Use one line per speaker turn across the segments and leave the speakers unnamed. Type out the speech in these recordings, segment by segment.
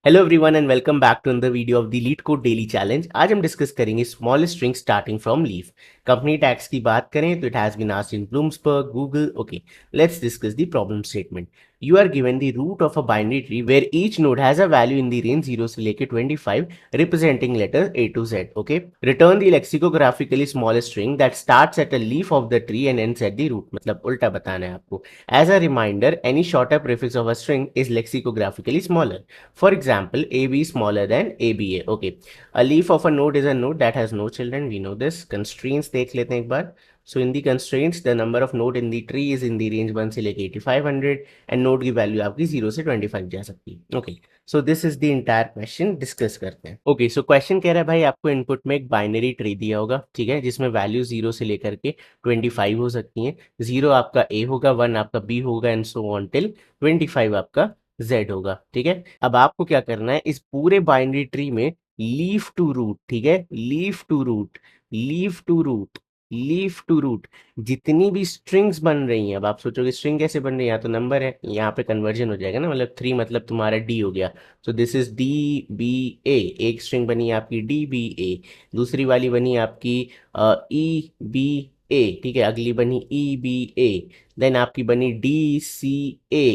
Hello everyone and welcome back to the video of the LeetCode daily challenge. आज हम discuss करेंगे small string starting from leaf. Company tags की बात करें तो it has been asked in Bloomberg, Google. Okay, let's discuss the problem statement. You are given the root of a binary tree where each node has a value in the range 0 से लेके 25 representing letter A to Z. Okay, return the lexicographically small string that starts at a leaf of the tree and ends at the root. मतलब उल्टा बताना है आपको। As a reminder, any shorter prefix of a string is lexicographically smaller. For example, AB is smaller than ABA. Okay. A leaf of a node is a node that has no children. We know this. Constraints देख लेते हैं एक बार. So in the constraints, the number of node in the tree is in the range 1 से लेके 8500 and node की value आपकी 0 से 25 जा सकती है. Okay. So this is the entire question. Discuss करते हैं. Okay. So question कह रहा है भाई आपको इनपुट में एक बाइनरी ट्री दिया होगा, ठीक है, जिसमें वैल्यू 0 से लेकर के 25 हो सकती हैं. 0 आपका A होगा, 1 आपका B होगा एंड सो ऑन टिल 25 आपका Z होगा. ठीक है, अब आपको क्या करना है, इस पूरे बाइनरी ट्री में लीफ टू रूट, ठीक है, leaf to root, leaf to root, leaf to root जितनी भी स्ट्रिंग्स बन रही हैं. अब आप सोचोगे स्ट्रिंग कैसे बन रही है, यहाँ तो नंबर है, यहाँ पे कन्वर्जन हो जाएगा ना, मतलब 3 मतलब तुम्हारा D हो गया. तो दिस इज DBA. एक स्ट्रिंग बनी आपकी DBA, दूसरी वाली बनी आपकी EBA, ठीक है, अगली बनी EBA, देन आपकी बनी DCA,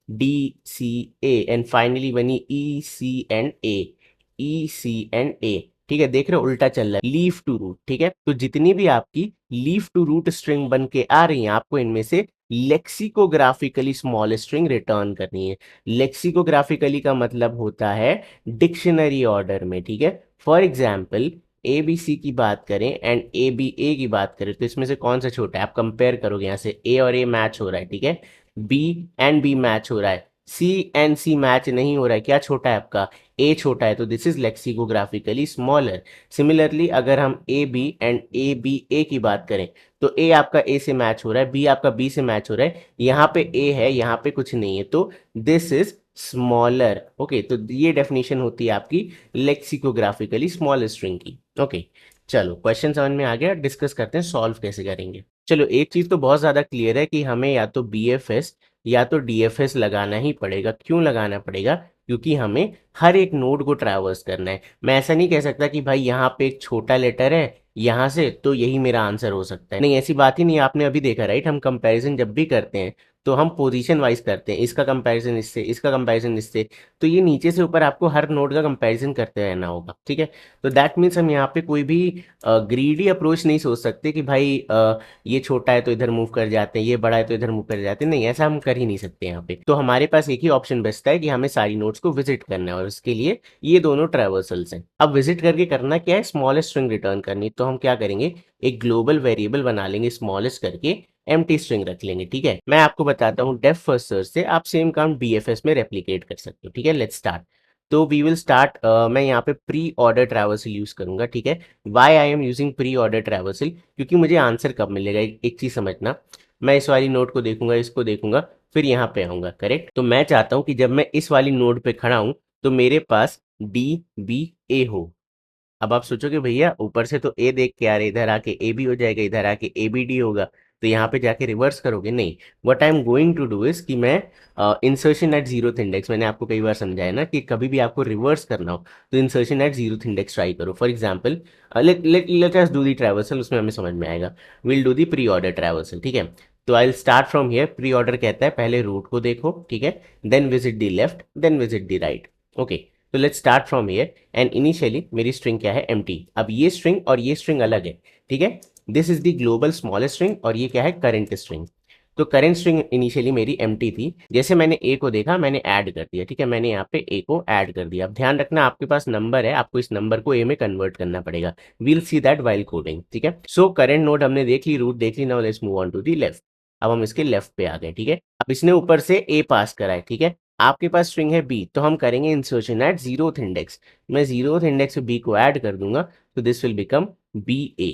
DCA एंड फाइनली बनी EC and A, EC and A. ठीक है, देख रहे हो उल्टा चल रहा है, लीफ टू रूट. ठीक है, तो जितनी भी आपकी लीफ टू रूट स्ट्रिंग बन के आ रही हैं, आपको इनमें से लेक्सिकोग्राफिकली स्मॉल स्ट्रिंग रिटर्न करनी है. लेक्सिकोग्राफिकली का मतलब होता है डिक्शनरी ऑर्डर में. ठीक है, फॉर एग्जाम्पल ABC की बात करें एंड ABA की बात करें तो इसमें से कौन सा छोटा है, आप कंपेयर करोगे, यहाँ से A और A मैच हो रहा है, ठीक है, बी एंड बी मैच हो रहा है, सी एंड सी मैच नहीं हो रहा है, क्या छोटा है आपका, ए छोटा है, तो this is lexicographically smaller. Similarly अगर हम A B and A B A की बात करें तो ए आपका ए से मैच हो रहा है, बी आपका बी से मैच हो रहा है, यहाँ पे ए है, यहाँ पे कुछ नहीं है, तो दिस इज स्मॉलर. ओके, तो ये डेफिनेशन होती है आपकी लेक्सिकोग्राफिकली स्मॉल स्ट्रिंग की. ओके, चलो क्वेश्चन समझ में आ गया, डिस्कस करते हैं सॉल्व कैसे करेंगे. चलो एक चीज तो बहुत ज्यादा क्लियर है कि हमें या तो BFS या तो DFS लगाना ही पड़ेगा. क्यों लगाना पड़ेगा, क्योंकि हमें हर एक नोड को ट्रैवर्स करना है. मैं ऐसा नहीं कह सकता कि भाई यहाँ पे एक छोटा लेटर है यहाँ से तो यही मेरा आंसर हो सकता है. नहीं, ऐसी बात ही नहीं. आपने अभी देखा राइट, हम कंपैरिजन जब भी करते हैं तो हम पोजीशन वाइज करते हैं, इसका कंपैरिजन इससे, इसका कंपैरिजन इससे, तो ये नीचे से ऊपर आपको हर नोड का कंपैरिजन करते रहना होगा. ठीक है, तो दैट मीन्स हम यहाँ पे कोई भी ग्रीडी अप्रोच नहीं सोच सकते कि भाई ये छोटा है तो इधर मूव कर जाते हैं, ये बड़ा है तो इधर मूव कर जाते हैं. नहीं, ऐसा हम कर ही नहीं सकते यहाँ पे. तो हमारे पास एक ही ऑप्शन बचता है कि हमें सारी नोड्स को विजिट करना है और इसके लिए ये दोनों ट्रैवर्सल्स हैं. अब विजिट करके करना क्या है, स्मॉलेस्ट स्ट्रिंग रिटर्न करनी. तो हम क्या करेंगे, एक ग्लोबल वेरिएबल बना लेंगे स्मॉलेस्ट करके, एम्प्टी स्ट्रिंग रख लेंगे. ठीक है, मैं आपको बताता हूँ डेफ फर्स्ट सर्च से आप सेम काम BFS में रेप्लिकेट कर सकते हो. ठीक है, लेट्स स्टार्ट. तो वी विल स्टार्ट, मैं यहाँ पे प्री ऑर्डर ट्रैवर्सल यूज करूंगा. ठीक है, why I am using pre order traversal, क्योंकि मुझे आंसर कब मिलेगा, एक चीज समझना. मैं इस वाली नोड को देखूंगा, इसको देखूंगा, फिर यहाँ पे आऊंगा, करेक्ट. तो मैं चाहता हूँ कि जब मैं इस वाली नोड पे खड़ा हूँ तो मेरे पास DBA हो. अब आप सोचोगे भैया ऊपर से तो ए देख के आ रहे, इधर आके ए बी हो जाएगा, इधर आके ABD होगा, तो यहाँ पे जाके रिवर्स करोगे. नहीं, what I am going to do is कि मैं इंसर्शन एट जीरोथ इंडेक्स, मैंने आपको कई बार समझाया ना कि कभी भी आपको रिवर्स करना हो तो insertion at zeroth index try करो. For example let let let us do the traversal, उसमें हमें समझ में आएगा. Will do the pre order traversal. ठीक है, तो I will start from here. Pre order कहता है पहले रूट को देखो, ठीक है, then visit the left, then visit the right. Okay, तो let's start from here and initially मेरी स्ट्रिंग क्या है, एम्प्टी. अब ये स्ट्रिंग और ये स्ट्रिंग अलग है. ठीक है, this is the global smallest string और ये क्या है, करंट स्ट्रिंग. तो करंट स्ट्रिंग इनिशियली मेरी एम्प्टी थी. जैसे मैंने ए को देखा मैंने ऐड कर दिया. ठीक है, मैंने यहाँ पे ए को ऐड कर दिया. अब ध्यान रखना आपके पास नंबर है, आपको इस नंबर को ए में कन्वर्ट करना पड़ेगा. We'll see that while coding. ठीक है, सो करंट नोड हमने देख ली, रूट देख ली. Now let's move on to the left. अब हम इसके लेफ्ट पे आ गए. ठीक है, अब इसने ऊपर से ए पास करा है. ठीक है, आपके पास स्ट्रिंग है बी, तो हम करेंगे इंसर्शन एट जीरोथ इंडेक्स. मैं जीरोथ इंडेक्स पे बी को ऐड कर दूंगा, तो दिस विल बिकम BA.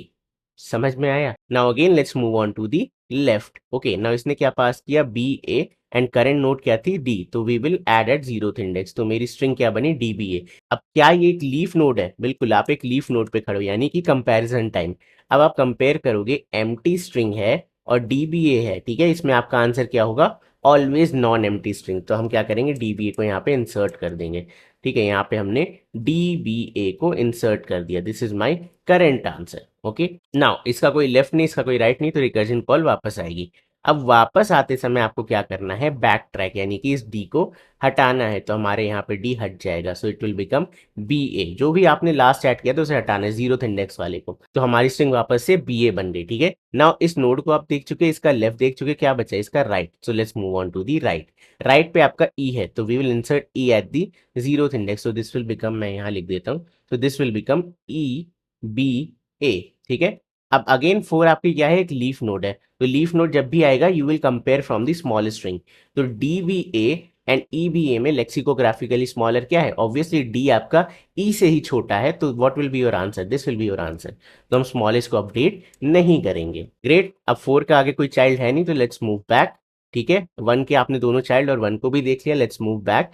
समझ में आया. Now again let's move on to the left. Okay, now इसने क्या पास किया, BA एंड करंट नोड क्या थी, D, तो we will add at zeroth index. तो मेरी स्ट्रिंग क्या बनी, DBA. अब क्या ये एक लीफ नोड है, बिल्कुल आप एक लीफ नोड पे खड़े हो, यानी कि कंपैरिजन टाइम. अब आप कंपेयर करोगे, एम्प्टी स्ट्रिंग है और DBA है. ठीक है, इसमें आपका आंसर क्या होगा, ऑलवेज नॉन एम्प्टी स्ट्रिंग. तो हम क्या करेंगे, DBA को यहाँ पे इंसर्ट कर देंगे. ठीक है, यहाँ पे हमने DBA को इंसर्ट कर दिया। This is my current answer. Okay, now इसका कोई लेफ्ट नहीं, इसका कोई राइट नहीं, तो रिकर्जन कॉल वापस आएगी। अब वापस आते समय आपको क्या करना है, बैक ट्रैक, यानी कि इस डी को हटाना है। तो हमारे यहाँ पे डी हट जाएगा, so it will become BA। जो भी आपने लास्ट ऐड किया था उसे हटाना है, जीरोथ इंडेक्स वाले को। तो हमारी स्ट्रिंग वापस से BA बन गई। ठीक है, नाउ इस नोड को आप देख चुके, इसका लेफ्ट देख चुके, क्या बचा इसका right. So let's move on to the right. Right पे आपका E है, तो we will insert E at the zeroth index. So this will become, मैं यहाँ लिख देता हूँ, तो दिस विल बिकम EBA। ठीक है, अब अगेन 4 आपकी क्या है, एक लीफ नोड है। तो लीफ नोड जब भी आएगा you will compare from the small string. तो DBA एंड EBA में लेक्सिकोग्राफिकली स्मॉलर क्या है, ऑब्वियसली D आपका E से ही छोटा है। तो what will be your answer, this will be your answer. तो हम स्मॉलेस्ट को अपडेट नहीं करेंगे। ग्रेट, अब 4 का आगे कोई चाइल्ड है नहीं, तो लेट्स मूव बैक। ठीक है, 1 के आपने दोनों चाइल्ड और 1 को भी देख लिया, लेट्स मूव बैक।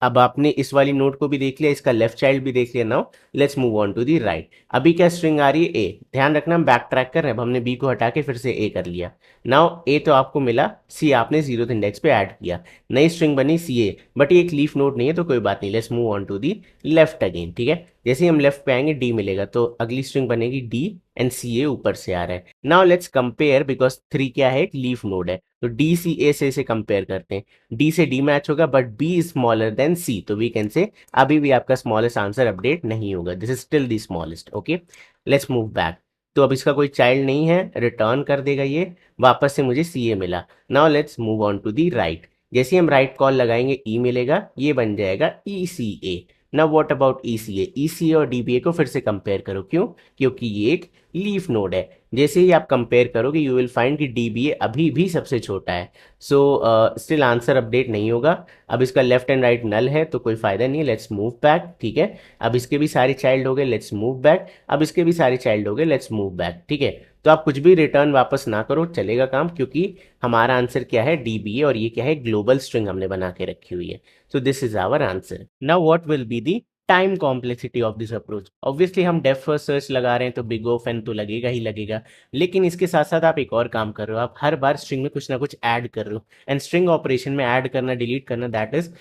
अब आपने इस वाली नोड को भी देख लिया, इसका लेफ्ट चाइल्ड भी देख लिया। Now let's move on to the right. अभी क्या स्ट्रिंग आ रही है, ए। ध्यान रखना हम बैक ट्रैक कर रहे हैं, अब हमने बी को हटा के फिर से ए कर लिया। नाउ ए तो आपको मिला, सी आपने जीरोथ इंडेक्स पे ऐड किया, नई स्ट्रिंग बनी CA। बट ये एक लीफ नोड नहीं है, तो कोई बात नहीं, let's move on to the left again. ठीक है, जैसे ही हम लेफ्ट पे आएंगे डी मिलेगा, तो अगली स्ट्रिंग बनेगी डी एंड CA ऊपर से आ रहा है। नाउ लेट्स कंपेयर, बिकॉज 3 क्या है, एक लीफ नोड है, तो DCA से इसे कंपेयर करते हैं। डी से डी मैच होगा, but B is smaller than C, तो वी कैन से अभी भी आपका स्मॉलेस्ट आंसर अपडेट नहीं होगा। This is still the smallest. Okay, let's move back. तो अब इसका कोई चाइल्ड नहीं है, रिटर्न कर देगा ये, वापस से मुझे CA मिला। Now let's move on to the right. जैसे ही हम राइट कॉल लगाएंगे E मिलेगा, ये बन जाएगा ECA। Now what about ECA, ECA और DBA को फिर से कंपेयर करो, क्यों, क्योंकि ये एक लीफ नोड है। जैसे ही आप कंपेयर करोगे यू विल फाइंड कि DBA अभी भी सबसे छोटा है। सो स्टिल आंसर अपडेट नहीं होगा। अब इसका लेफ्ट एंड राइट नल है, तो कोई फायदा नहीं है, लेट्स मूव बैक। ठीक है, अब इसके भी सारे चाइल्ड हो गए, लेट्स मूव बैक। अब इसके भी सारे चाइल्ड हो गए, लेट्स मूव बैक। ठीक है, तो आप कुछ भी रिटर्न वापस ना करो, चलेगा काम, क्योंकि हमारा आंसर क्या है, DBA, और ये क्या है, ग्लोबल स्ट्रिंग हमने बना के रखी हुई है। So this is our answer. Now what will be the time complexity of this approach. Obviously हम डेप्थ फर्स्ट सर्च लगा रहे हैं, तो बिग ऑफ एन तो लगेगा ही लगेगा, लेकिन इसके साथ साथ आप एक और काम कर रहे हो, आप हर बार स्ट्रिंग में कुछ ना कुछ ऐड कर रहे हो। एंड स्ट्रिंग ऑपरेशन में ऐड करना, डिलीट करना, that is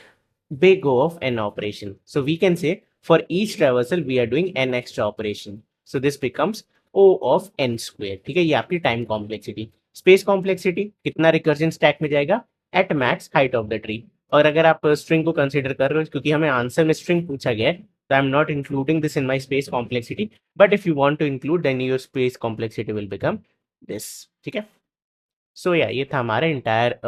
big O of n operation. So we can say for each traversal we are doing n extra operation. So this becomes O of n square. ठीक है, ये आपकी time complexity. Space complexity कितना recursion stack में जाएगा, at max height of the tree. और अगर आप स्ट्रिंग को कंसीडर कर रहे हो, क्योंकि हमें आंसर में स्ट्रिंग पूछा गया है, तो I am not including this in my space complexity, but if you want to include then your space complexity will become this. ठीक है, सो या ये था हमारा entire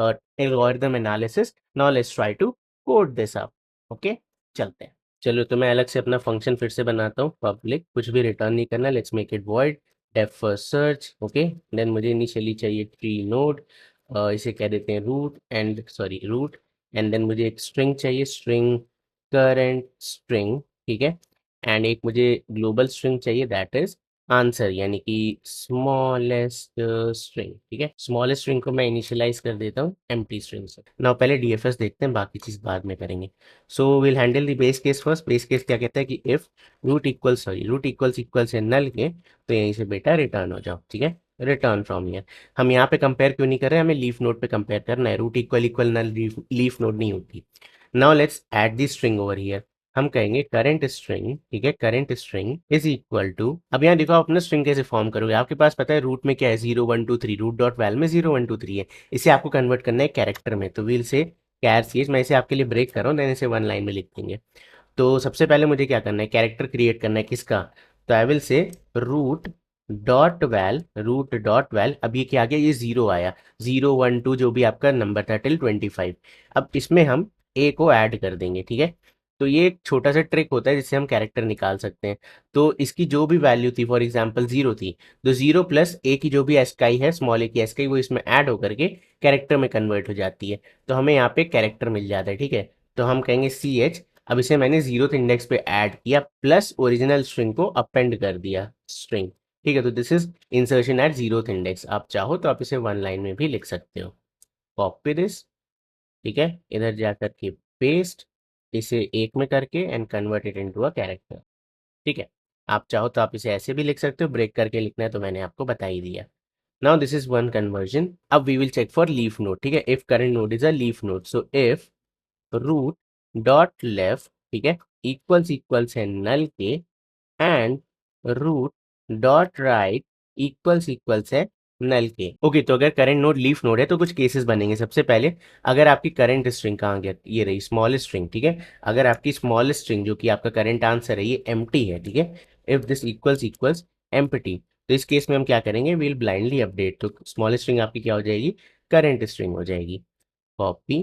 algorithm analysis. Now let's try to code this up. Okay, चलते हैं। चलो, तो मैं अलग से अपना फंक्शन फिर से बनाता हूँ, पब्लिक, कुछ भी रिटर्न नहीं करना, let's make it void depth first search. Okay, then मुझे इनिशियली चाहिए ट्री नोड, इसे कह देते हैं root and sorry root, and then मुझे एक स्ट्रिंग चाहिए, स्ट्रिंग करंट स्ट्रिंग। ठीक है, एंड एक मुझे ग्लोबल स्ट्रिंग चाहिए, दैट इज आंसर, यानी कि स्मॉलेस्ट स्ट्रिंग। ठीक है, स्मॉलेस्ट स्ट्रिंग को मैं इनिशियलाइज कर देता हूँ एम्प्टी स्ट्रिंग से। नाउ पहले DFS देखते हैं, बाकी चीज बाद में करेंगे। So will handle the base case first. Base case क्या कहता है कि इफ रूट इक्वल्स इक्वल्स है नल के, तो यहीं से बेटा रिटर्न हो जाओ। ठीक है, रिटर्न फ्रॉम ईयर। हम यहाँ पे कंपेयर क्यों नहीं कर रहे हैं, हमें लीफ नोड पे कंपेयर करना है, root equal equal null leaf node नहीं होती। Now let's add the string over here. हम कहेंगे करंट स्ट्रिंग। ठीक है, current string is equal to, अब यहाँ देखो आप अपना स्ट्रिंग कैसे फॉर्म करोगे, आपके पास पता है रूट में क्या है, 0 1 2 3, रूट डॉट वैल में 0 1 2 3 है, इसे आपको कन्वर्ट करना है कैरेक्टर में। तो वील से कैर सी, मैं इसे आपके लिए ब्रेक कर रहा हूँ, देन इसे वन लाइन में लिख देंगे। तो सबसे पहले मुझे क्या करना है, कैरेक्टर क्रिएट करना है, किसका, तो I will say root dot val. अब ये क्या आ गया, ये 0 आया, 0 1 2 जो भी आपका नंबर था टिल 25। अब इसमें हम ए को ऐड कर देंगे। ठीक है, तो ये एक छोटा सा ट्रिक होता है जिससे हम कैरेक्टर निकाल सकते हैं। तो इसकी जो भी वैल्यू थी, फॉर एग्जांपल 0 थी, तो 0 प्लस ए की जो भी एस्काई है, स्मॉल ए की एस्काई, वो इसमें ऐड होकर के कैरेक्टर में कन्वर्ट हो जाती है। तो हमें यहाँ पे कैरेक्टर मिल जाता है। ठीक है, तो हम कहेंगे CH। अब इसे मैंने जीरोथ इंडेक्स पे ऐड किया, प्लस ओरिजिनल स्ट्रिंग को अपेंड कर दिया स्ट्रिंग। ठीक है, तो this is insertion at zeroth index. आप चाहो तो आप इसे वन लाइन में भी लिख सकते हो, कॉपी दिस। ठीक है, इधर जाकर के पेस्ट, इसे एक में करके and convert it into a character. ठीक है, आप चाहो तो आप इसे ऐसे भी लिख सकते हो, ब्रेक करके लिखना है तो मैंने आपको बता ही दिया। Now this is one conversion. अब we will check for leaf node. ठीक है, if current node is a leaf node, so if root dot left, ठीक है, इक्वल्स है नल के and root dot right equals है नल के। Okay, तो अगर करंट नोड लीफ नोड है तो कुछ केसेस बनेंगे। सबसे पहले, अगर आपकी करंट स्ट्रिंग कहाँ गया, ये रही स्मॉल स्ट्रिंग, ठीक है। अगर आपकी स्मॉल स्ट्रिंग जो कि आपका करंट आंसर है ये एम्प्टी है, ठीक है, इफ दिस इक्वल्स एम्प्टी, तो इस केस में हम क्या करेंगे, वील ब्लाइंडली अपडेट। तो स्मॉल स्ट्रिंग आपकी क्या हो जाएगी, करंट स्ट्रिंग हो जाएगी। कॉपी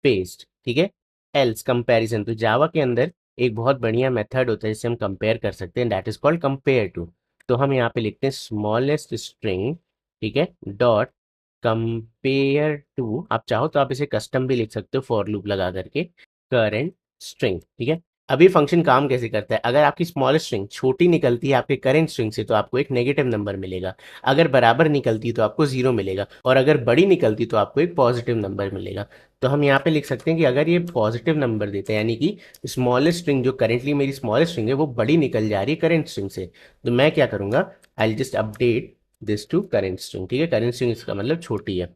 पेस्ट, ठीक है। एल्स कंपैरिजन, तो जावा के अंदर एक बहुत बढ़िया मेथड होता है जिससे हम कंपेयर कर सकते हैं, that is called compare to. तो हम यहाँ पे लिखते हैं स्मॉलेस्ट स्ट्रिंग, ठीक है, डॉट कंपेयर टू। आप चाहो तो आप इसे कस्टम भी लिख सकते हो फॉर लूप लगा करके, करंट स्ट्रिंग, ठीक है। अब ये फंक्शन काम कैसे करता है, अगर आपकी स्मॉल स्ट्रिंग छोटी निकलती है आपके करंट स्ट्रिंग से तो आपको एक नेगेटिव नंबर मिलेगा, अगर बराबर निकलती है तो आपको जीरो मिलेगा, और अगर बड़ी निकलती तो आपको एक पॉजिटिव नंबर मिलेगा। तो हम यहाँ पे लिख सकते हैं कि अगर ये पॉजिटिव नंबर देते हैं, यानी कि स्मॉलेस्ट स्ट्रिंग जो करेंटली मेरी स्मॉलेस्ट स्ट्रिंग है वो बड़ी निकल जा रही है करंट स्ट्रिंग से, तो मैं क्या करूंगा, I just update this to current string, ठीक है। करंट स्ट्रिंग इसका मतलब छोटी है।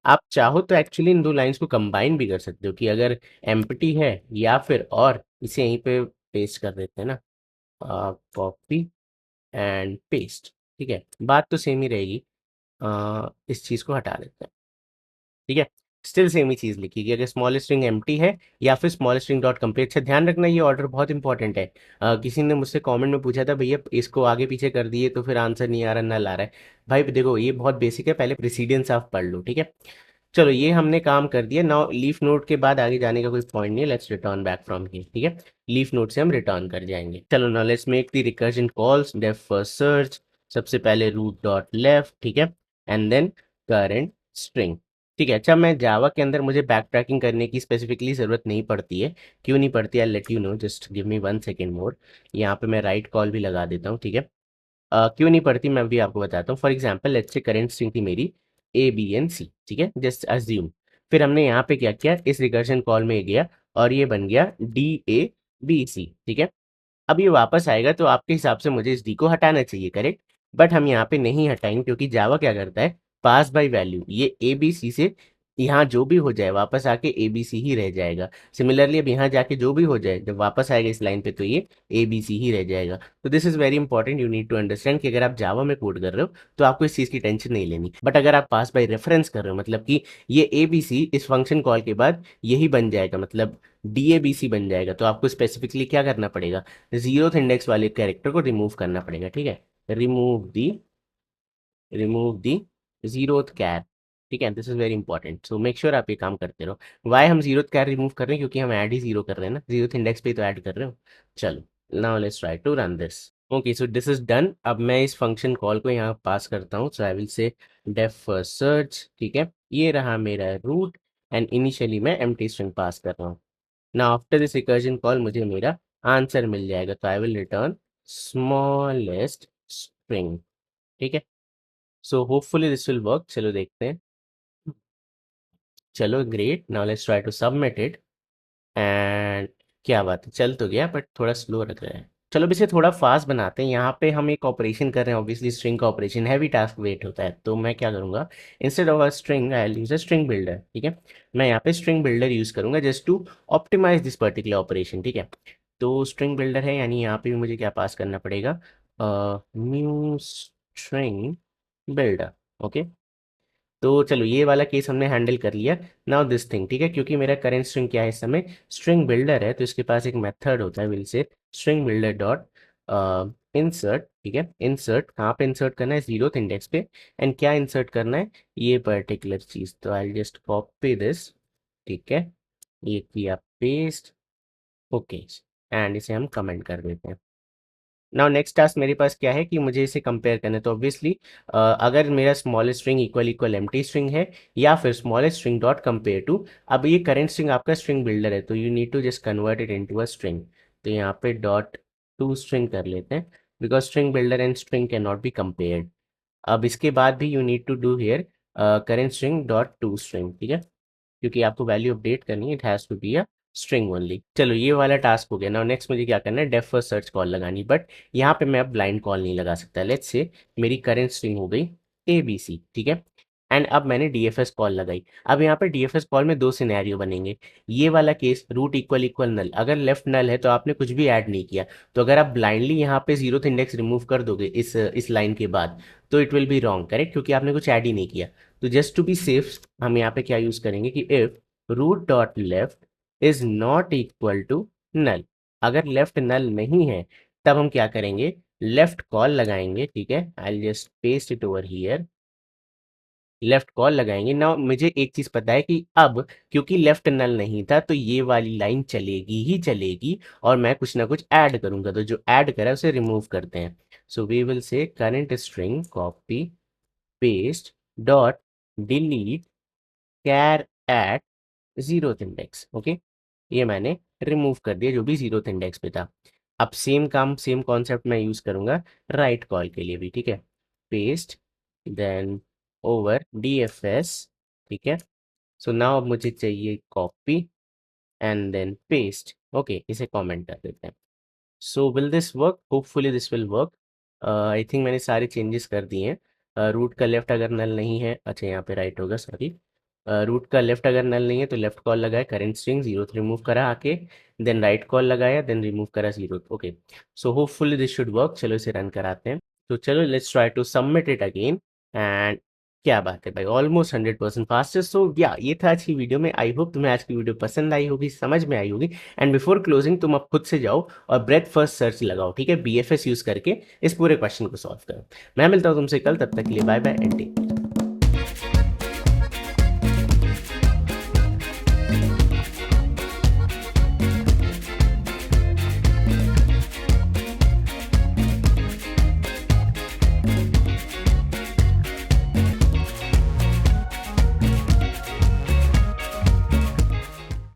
आप चाहो तो एक्चुअली इन दो लाइंस को कंबाइन भी कर सकते हो कि अगर एम्प्टी है या फिर, और इसे यहीं पे पेस्ट कर देते हैं ना, कॉपी एंड पेस्ट, ठीक है, बात तो सेम ही रहेगी। इस चीज़ को हटा देते हैं, ठीक है। स्टिल सेम ही चीज़ लिखी कि अगर स्मॉल स्ट्रिंग एम्प्टी है या फिर स्मॉल स्ट्रिंग डॉट कंप्लीट। अच्छा, ध्यान रखना ये ऑर्डर बहुत इंपॉर्टेंट है। किसी ने मुझसे कमेंट में पूछा था, भैया इसको आगे पीछे कर दिए तो फिर आंसर नहीं आ रहा, नल आ रहा है। भाई देखो ये बहुत बेसिक है, पहले प्रेसिडेंस आप पढ़ लो, ठीक है। चलो ये हमने काम कर दिया। नाउ लीफ नोड के बाद आगे जाने का कोई पॉइंट नहीं है, let's return back from here, ठीक है। लीफ नोड से हम रिटर्न कर जाएंगे। चलो now let's make the recursion calls, depth first search, सबसे पहले रूट डॉट लेफ्ट, ठीक है, एंड देन करंट स्ट्रिंग, ठीक है। अच्छा, मैं जावा के अंदर मुझे बैक ट्रैकिंग करने की स्पेसिफिकली ज़रूरत नहीं पड़ती है। क्यों नहीं पड़ती, I let you know, just give me 1 second मोर। यहाँ पे मैं राइट कॉल भी लगा देता हूँ, ठीक है। क्यों नहीं पढ़ती मैं भी आपको बताता हूँ। For example let's say current string थी मेरी ए बी एन सी, ठीक है, जस्ट अज्यूम। फिर हमने यहाँ पे क्या किया, इस रिकर्जन कॉल में गया और ये बन गया डी ए बी सी, ठीक है। अब ये वापस आएगा तो आपके हिसाब से मुझे इस डी को हटाना चाहिए, करेक्ट। बट हम यहाँ पे नहीं हटाएंगे क्योंकि जावा क्या करता है, पास बाय वैल्यू, ये ए बी सी से यहाँ जो भी हो जाए वापस आके ए बी सी ही रह जाएगा। सिमिलरली अब यहाँ जाके जो भी हो जाए जब वापस आएगा इस लाइन पे तो ये ए बी सी ही रह जाएगा। तो this is very important, you need to understand कि अगर आप जावा में कोड कर रहे हो तो आपको इस चीज़ की टेंशन नहीं लेनी। बट अगर आप पास बाय रेफरेंस कर रहे हो, मतलब कि ये ए बी सी इस फंक्शन कॉल के बाद यही बन जाएगा, मतलब डी ए बी सी बन जाएगा, तो आपको स्पेसिफिकली क्या करना पड़ेगा, जीरोथ इंडेक्स वाले कैरेक्टर को रिमूव करना पड़ेगा, ठीक है। रिमूव दी जीरोथ कैर, ठीक है, this is very important, so make sure आप ये काम करते रहो। वाई हम जीरोथ कैर रिमूव कर रहे हैं, क्योंकि हम ऐड ही जीरो कर रहे हैं ना, जीरोथ इंडेक्स पे ही तो ऐड कर रहे हो। चलो now let's try to run this. Okay, so this is done. अब मैं इस फंक्शन कॉल को यहाँ पास करता हूँ, so I will say depth first search, ठीक है, ये रहा मेरा रूट एंड इनिशियली मैं एम्प्टी स्ट्रिंग पास कर रहा हूँ। Now after this recursion call मुझे मेरा आंसर मिल जाएगा, तो I will return smallest string, ठीक है। So hopefully this will work, चलो देखते हैं। चलो great, now let's try to submit it and क्या बात है, चल तो गया बट थोड़ा स्लो लग रहा है। चलो अब इसे थोड़ा फास्ट बनाते हैं। यहाँ पे हम एक ऑपरेशन कर रहे हैं, ऑब्वियसली स्ट्रिंग का ऑपरेशन हैवी टास्क वेट होता है, तो मैं क्या करूँगा, instead of a string I will use a string builder, ठीक है। मैं यहाँ पे स्ट्रिंग बिल्डर यूज करूँगा just to optimize this particular operation, ठीक है। तो स्ट्रिंग बिल्डर है, यानी यहाँ पे भी मुझे क्या पास करना पड़ेगा, न्यू स्ट्रिंग बिल्डर, ओके। तो चलो ये वाला केस हमने हैंडल कर लिया। नाउ दिस थिंग, ठीक है, क्योंकि मेरा करेंट स्ट्रिंग क्या है इस समय, स्ट्रिंग बिल्डर है, तो इसके पास एक मेथड होता है, will say string builder dot insert, ठीक है। इंसर्ट कहाँ पे इंसर्ट करना है, जीरोथ इंडेक्स पे, एंड क्या इंसर्ट करना है, ये पर्टिकुलर चीज। तो आई जस्ट कॉपी दिस, ठीक है, ये किया पेस्ट, ओके, एंड इसे हम कमेंट कर देते हैं। नाउ नेक्स्ट टास्क मेरे पास क्या है कि मुझे इसे कंपेयर करना है, तो ऑब्वियसली अगर मेरा small string equal equal empty string है या फिर small string dot compare to, अब ये करेंट स्ट्रिंग आपका स्ट्रिंग बिल्डर है तो you need to just convert it into a string. तो यहाँ पे डॉट टू स्ट्रिंग कर लेते हैं, because string builder and string can not be compared. अब इसके बाद भी you need to do here current string dot to string, ठीक है, क्योंकि आपको वैल्यू अपडेट करनी है, it has to be a string only. चलो ये वाला टास्क हो गया। नाउ नेक्स्ट मुझे क्या करना है, डेफ फर्स्ट सर्च कॉल लगानी, बट यहाँ पे मैं अब ब्लाइंड कॉल नहीं लगा सकता। लेट्स से मेरी करेंट स्ट्रिंग हो गई ए बी सी, ठीक है, एंड अब मैंने डीएफएस कॉल लगाई। अब यहाँ पे डीएफएस कॉल में दो सिनेरियो बनेंगे। ये वाला केस रूट इक्वल इक्वल नल, अगर लेफ्ट नल है तो आपने कुछ भी ऐड नहीं किया, तो अगर आप ब्लाइंडली यहाँ पे जीरोथ इंडेक्स रिमूव कर दोगे इस लाइन के बाद, तो it will be wrong, correct, क्योंकि आपने कुछ ऐड ही नहीं किया। तो जस्ट टू बी सेफ हम यहाँ पे क्या यूज करेंगे कि if root dot left is not equal to null, अगर लेफ्ट नल नहीं है तब हम क्या करेंगे, लेफ्ट कॉल लगाएंगे, ठीक है, I just paste it over here, left call लगाएंगे ना। मुझे एक चीज पता है कि अब क्योंकि लेफ्ट नल नहीं था तो ये वाली लाइन चलेगी ही चलेगी, और मैं कुछ ना कुछ ऐड करूंगा, तो जो ऐड करा है उसे रिमूव करते हैं। So we will say current string copy paste dot delete char at zeroth index. Okay, ये मैंने रिमूव कर दिया जो भी जीरोथ इंडेक्स पे था। अब सेम काम सेम कॉन्सेप्ट मैं यूज करूंगा राइट कॉल के लिए भी, ठीक है, पेस्ट देन ओवर डीएफएस, ठीक है। सो नाउ अब मुझे चाहिए copy and then paste, okay, इसे कमेंट कर देते हैं। So will this work, hopefully this will work. I think मैंने सारे चेंजेस कर दिए हैं। रूट का लेफ्ट अगर नल नहीं है, अच्छा यहाँ पे राइट होगा, सॉरी, रूट का लेफ्ट अगर नल नहीं है तो लेफ्ट कॉल लगाया, करेंट स्ट्रिंग जीरो रिमूव करा आके, देन राइट कॉल लगाया, देन रिमूव करा zero. Okay, so hopefully this should work. चलो इसे रन कराते हैं। तो चलो let's try to submit it again and क्या बात है भाई, ऑलमोस्ट 100% फास्टर। सो या ये था आज की वीडियो में। आई होप तुम्हें आज की वीडियो पसंद आई होगी, समझ में आई होगी। एंड बिफोर क्लोजिंग तुम अब खुद से जाओ और ब्रेथ फर्स्ट सर्च लगाओ, ठीक है, बीएफएस यूज करके इस पूरे क्वेश्चन को सॉल्व करो। मैं मिलता हूँ तुमसे कल, तब तक के लिए bye bye and take care.